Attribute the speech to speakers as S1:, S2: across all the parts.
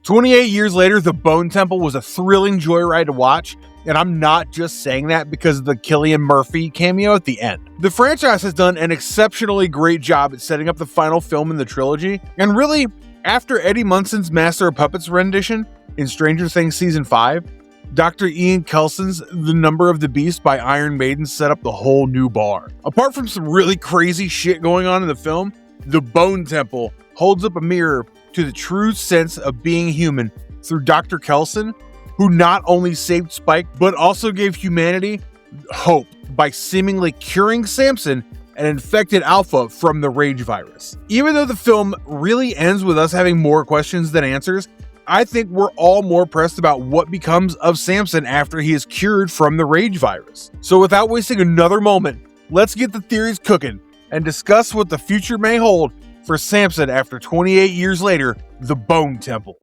S1: 28 years later, The Bone Temple was a thrilling joyride to watch, and I'm not just saying that because of the Cillian Murphy cameo at the end. The franchise has done an exceptionally great job at setting up the final film in the trilogy, and really, after Eddie Munson's Master of Puppets rendition in Stranger Things Season 5, Dr. Ian Kelson's The Number of the Beast by Iron Maiden set up the whole new bar. Apart from some really crazy shit going on in the film, The Bone Temple holds up a mirror to the true sense of being human through Dr. Kelson, who not only saved Spike, but also gave humanity hope by seemingly curing Samson, an infected alpha from the rage virus. Even though the film really ends with us having more questions than answers, I think we're all more pressed about what becomes of Samson after he is cured from the rage virus. So without wasting another moment, let's get the theories cooking and discuss what the future may hold for Samson after 28 years later, The Bone Temple.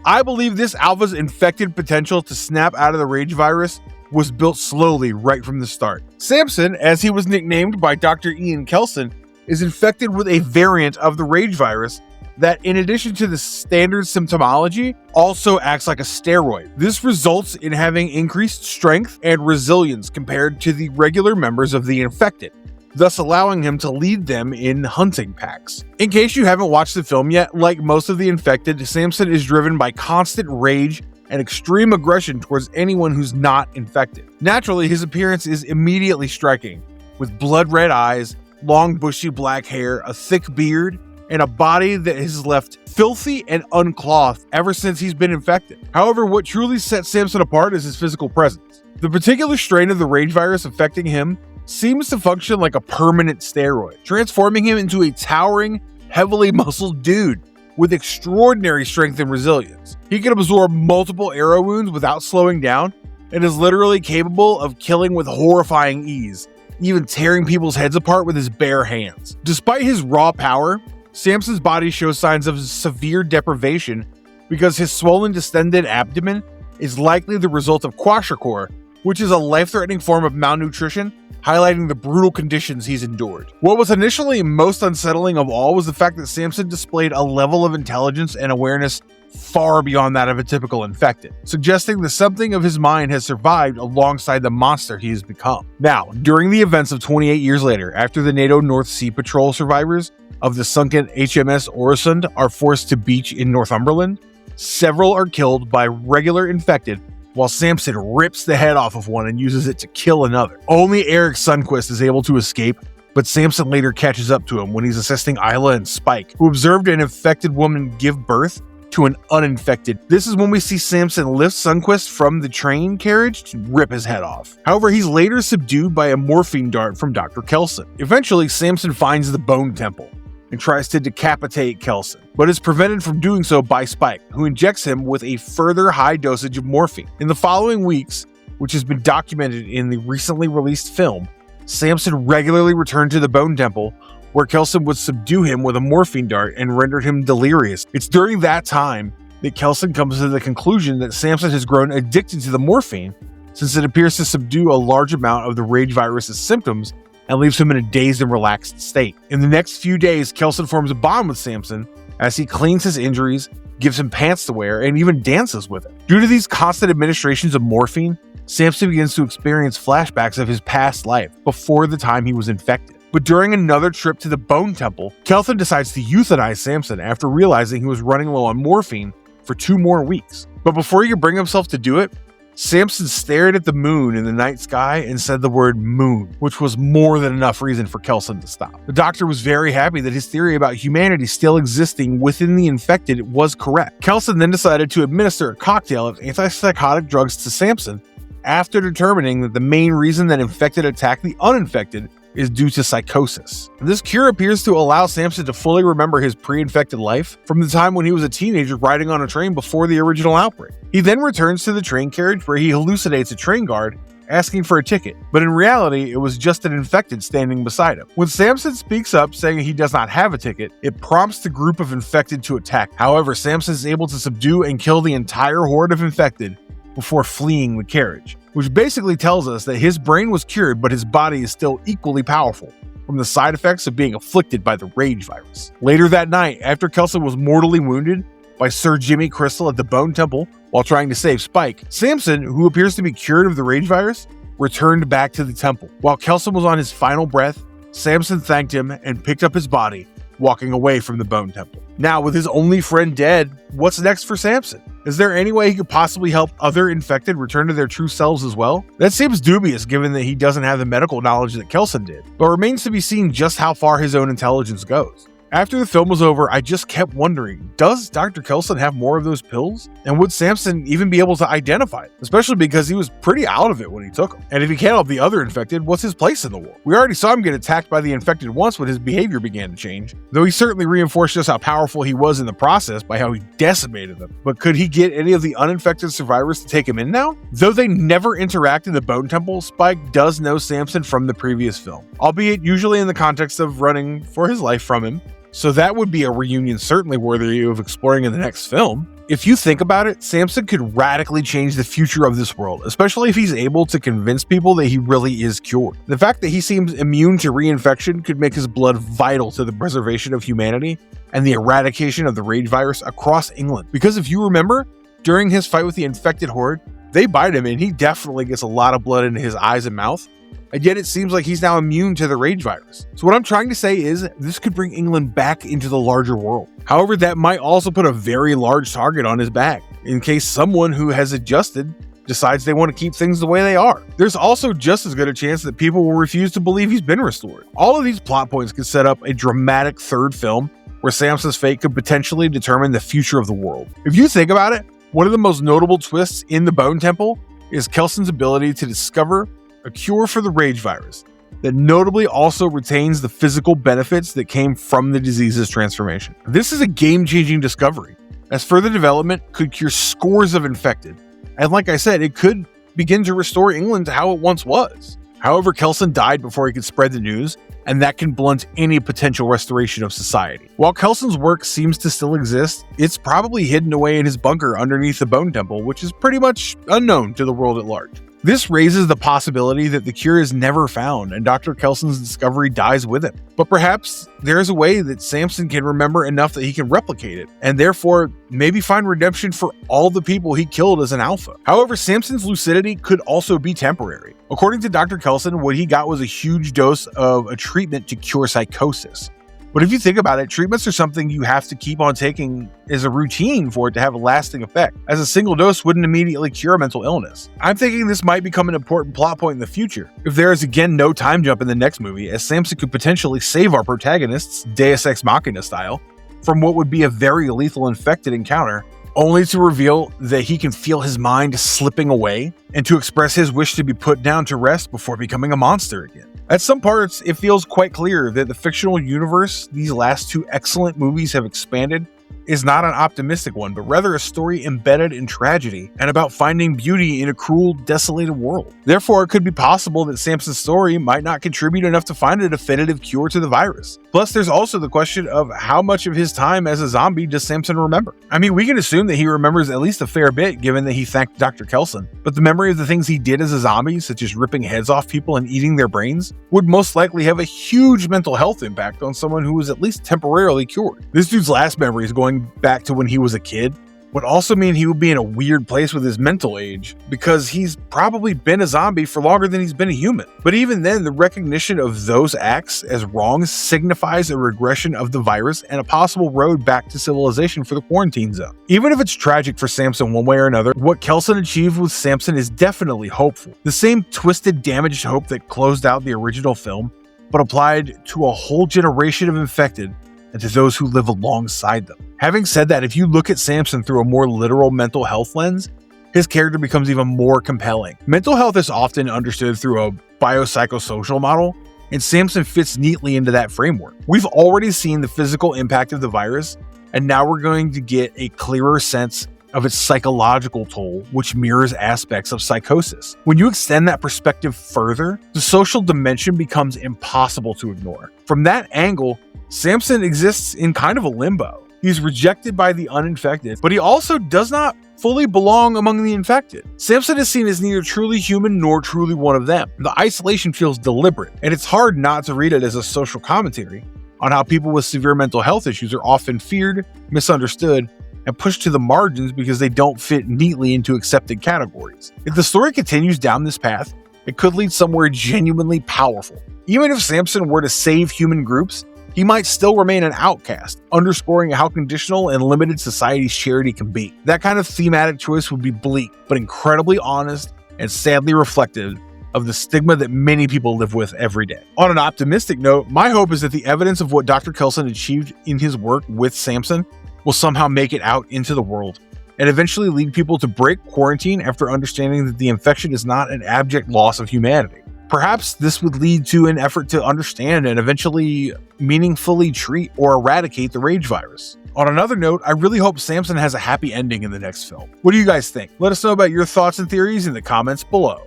S1: I believe this alpha's infected potential to snap out of the rage virus was built slowly right from the start. Samson, as he was nicknamed by Dr. Ian Kelson, is infected with a variant of the rage virus that, in addition to the standard symptomology, also acts like a steroid. This results in having increased strength and resilience compared to the regular members of the infected, thus allowing him to lead them in hunting packs. In case you haven't watched the film yet, like most of the infected, Samson is driven by constant rage and extreme aggression towards anyone who's not infected. Naturally, his appearance is immediately striking, with blood-red eyes, long bushy black hair, a thick beard, and a body that has left filthy and unclothed ever since he's been infected. However, what truly sets Samson apart is his physical presence. The particular strain of the rage virus affecting him seems to function like a permanent steroid, transforming him into a towering, heavily muscled dude with extraordinary strength and resilience. He can absorb multiple arrow wounds without slowing down and is literally capable of killing with horrifying ease, even tearing people's heads apart with his bare hands. Despite his raw power, Samson's body shows signs of severe deprivation because his swollen distended abdomen is likely the result of kwashiorkor, which is a life-threatening form of malnutrition, highlighting the brutal conditions he's endured. What was initially most unsettling of all was the fact that Samson displayed a level of intelligence and awareness far beyond that of a typical infected, suggesting that something of his mind has survived alongside the monster he has become. Now, during the events of 28 years later, after the NATO North Sea Patrol survivors of the sunken HMS Oresund are forced to beach in Northumberland, several are killed by regular infected, while Samson rips the head off of one and uses it to kill another. Only Eric Sundquist is able to escape, but Samson later catches up to him when he's assisting Isla and Spike, who observed an infected woman give birth to an uninfected. This is when we see Samson lift Sundquist from the train carriage to rip his head off. However, he's later subdued by a morphine dart from Dr. Kelson. Eventually, Samson finds the Bone Temple and tries to decapitate Kelson, but is prevented from doing so by Spike, who injects him with a further high dosage of morphine. In the following weeks, which has been documented in the recently released film, Samson regularly returned to the Bone Temple, where Kelson would subdue him with a morphine dart and rendered him delirious. It's during that time that Kelson comes to the conclusion that Samson has grown addicted to the morphine, since it appears to subdue a large amount of the rage virus's symptoms and leaves him in a dazed and relaxed state. In the next few days, Kelson forms a bond with Samson as he cleans his injuries, gives him pants to wear, and even dances with him. Due to these constant administrations of morphine, Samson begins to experience flashbacks of his past life before the time he was infected. But during another trip to the Bone Temple, Kelson decides to euthanize Samson after realizing he was running low on morphine for 2 more weeks. But before he could bring himself to do it, Samson stared at the moon in the night sky and said the word moon, which was more than enough reason for Kelson to stop. The doctor was very happy that his theory about humanity still existing within the infected was correct. Kelson then decided to administer a cocktail of antipsychotic drugs to Samson after determining that the main reason that infected attacked the uninfected is due to psychosis. This cure appears to allow Samson to fully remember his pre-infected life from the time when he was a teenager riding on a train before the original outbreak. He then returns to the train carriage where he hallucinates a train guard asking for a ticket, but in reality, it was just an infected standing beside him. When Samson speaks up saying he does not have a ticket, it prompts the group of infected to attack. However, Samson is able to subdue and kill the entire horde of infected before fleeing the carriage, which basically tells us that his brain was cured, but his body is still equally powerful, from the side effects of being afflicted by the rage virus. Later that night, after Kelson was mortally wounded by Sir Jimmy Crystal at the Bone Temple while trying to save Spike, Samson, who appears to be cured of the rage virus, returned back to the temple. While Kelson was on his final breath, Samson thanked him and picked up his body, walking away from the Bone Temple. Now, with his only friend dead, what's next for Samson? Is there any way he could possibly help other infected return to their true selves as well? That seems dubious given that he doesn't have the medical knowledge that Kelson did, but remains to be seen just how far his own intelligence goes. After the film was over, I just kept wondering, does Dr. Kelson have more of those pills? And would Samson even be able to identify it? Especially because he was pretty out of it when he took them. And if he can't help the other infected, what's his place in the world? We already saw him get attacked by the infected once when his behavior began to change, though he certainly reinforced just how powerful he was in the process by how he decimated them. But could he get any of the uninfected survivors to take him in now? Though they never interact in the Bone Temple, Spike does know Samson from the previous film, albeit usually in the context of running for his life from him. So that would be a reunion certainly worthy of exploring in the next film. If you think about it, Samson could radically change the future of this world, especially if he's able to convince people that he really is cured. The fact that he seems immune to reinfection could make his blood vital to the preservation of humanity and the eradication of the rage virus across England. Because if you remember, during his fight with the infected horde, they bite him and he definitely gets a lot of blood into his eyes and mouth. And yet it seems like he's now immune to the rage virus. So what I'm trying to say is this could bring England back into the larger world. However, that might also put a very large target on his back in case someone who has adjusted decides they want to keep things the way they are. There's also just as good a chance that people will refuse to believe he's been restored. All of these plot points could set up a dramatic third film where Samson's fate could potentially determine the future of the world. If you think about it, one of the most notable twists in the Bone Temple is Kelson's ability to discover a cure for the rage virus that notably also retains the physical benefits that came from the disease's transformation. This is a game-changing discovery, as further development could cure scores of infected, and like I said, it could begin to restore England to how it once was. However, Kelson died before he could spread the news, and that can blunt any potential restoration of society. While Kelson's work seems to still exist, it's probably hidden away in his bunker underneath the Bone Temple, which is pretty much unknown to the world at large. This raises the possibility that the cure is never found and Dr. Kelson's discovery dies with it. But perhaps there's a way that Samson can remember enough that he can replicate it, and therefore maybe find redemption for all the people he killed as an alpha. However, Samson's lucidity could also be temporary. According to Dr. Kelson, what he got was a huge dose of a treatment to cure psychosis. But if you think about it, treatments are something you have to keep on taking as a routine for it to have a lasting effect, as a single dose wouldn't immediately cure mental illness. I'm thinking this might become an important plot point in the future, if there is again no time jump in the next movie, as Samson could potentially save our protagonists, Deus Ex Machina style, from what would be a very lethal infected encounter, only to reveal that he can feel his mind slipping away and to express his wish to be put down to rest before becoming a monster again. At some parts, it feels quite clear that the fictional universe these last two excellent movies have expanded is not an optimistic one, but rather a story embedded in tragedy and about finding beauty in a cruel, desolated world. Therefore, it could be possible that Samson's story might not contribute enough to find a definitive cure to the virus. Plus, there's also the question of how much of his time as a zombie does Samson remember? I mean, we can assume that he remembers at least a fair bit, given that he thanked Dr. Kelson, but the memory of the things he did as a zombie, such as ripping heads off people and eating their brains, would most likely have a huge mental health impact on someone who was at least temporarily cured. This dude's last memory is going back to when he was a kid, would also mean he would be in a weird place with his mental age, because he's probably been a zombie for longer than he's been a human. But even then, the recognition of those acts as wrong signifies a regression of the virus and a possible road back to civilization for the quarantine zone. Even if it's tragic for Samson one way or another, what Kelson achieved with Samson is definitely hopeful. The same twisted, damaged hope that closed out the original film, but applied to a whole generation of infected and to those who live alongside them. Having said that, if you look at Samson through a more literal mental health lens, his character becomes even more compelling. Mental health is often understood through a biopsychosocial model, and Samson fits neatly into that framework. We've already seen the physical impact of the virus, and now we're going to get a clearer sense of its psychological toll, which mirrors aspects of psychosis. When you extend that perspective further, the social dimension becomes impossible to ignore. From that angle, Samson exists in kind of a limbo. He's rejected by the uninfected, but he also does not fully belong among the infected. Samson is seen as neither truly human nor truly one of them. The isolation feels deliberate, and it's hard not to read it as a social commentary on how people with severe mental health issues are often feared, misunderstood, and pushed to the margins because they don't fit neatly into accepted categories. If the story continues down this path, it could lead somewhere genuinely powerful. Even if Samson were to save human groups, he might still remain an outcast, underscoring how conditional and limited society's charity can be. That kind of thematic choice would be bleak, but incredibly honest and sadly reflective of the stigma that many people live with every day. On an optimistic note, my hope is that the evidence of what Dr. Kelson achieved in his work with Samson will somehow make it out into the world and eventually lead people to break quarantine after understanding that the infection is not an abject loss of humanity. Perhaps this would lead to an effort to understand and eventually meaningfully treat or eradicate the rage virus. On another note, I really hope Samson has a happy ending in the next film. What do you guys think? Let us know about your thoughts and theories in the comments below.